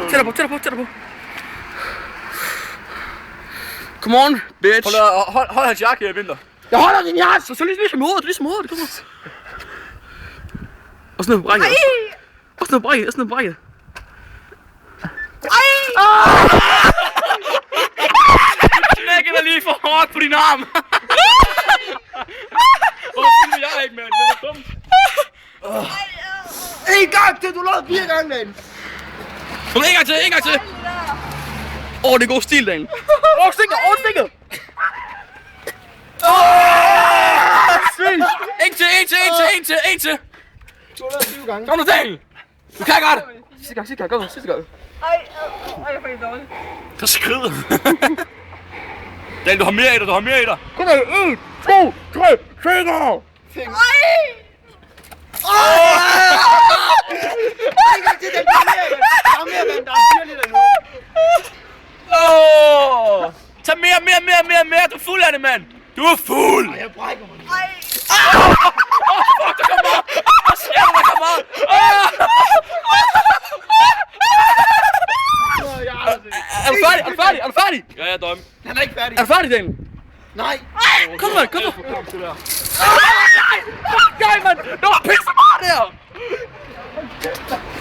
Tættere på. Come on, bitch. Hold hans jakke, Vinter. Jeg holder din jakke. Så ligesom hovedet, Kom on. Og sådan noget på brækket. Knækken er lige for hårdt på din arm. Hvorfor filmer jeg ikke, mand? Det er dumt. En gang til, du lavede 4 gange, mand. Kom, en gang til. Det er god stil, Daniel. Stinker. En til. Du har lavet 20 gange. Kom nu, Daniel. Du kan godt. Sidste gang. Kom. Ej, jeg får helt dårligt. Der skrider. Daniel, du har mere i dig. Kom her. 1, 2, 3, 4. En gang til, den bliver mere, mand. Der er mere, mand. Der er 4 liter nu. Tag mere. Du er fuld af det, mand. Du er fuld. Jeg brækker mig. Fuck, der kommer op. Hvad sker der kommer op? Er du færdig? Ja, jeg er døm. Han er ikke færdig. Er du færdig, Daniel? Nej. Kom nu. Nej, mand. Det var pisse meget der.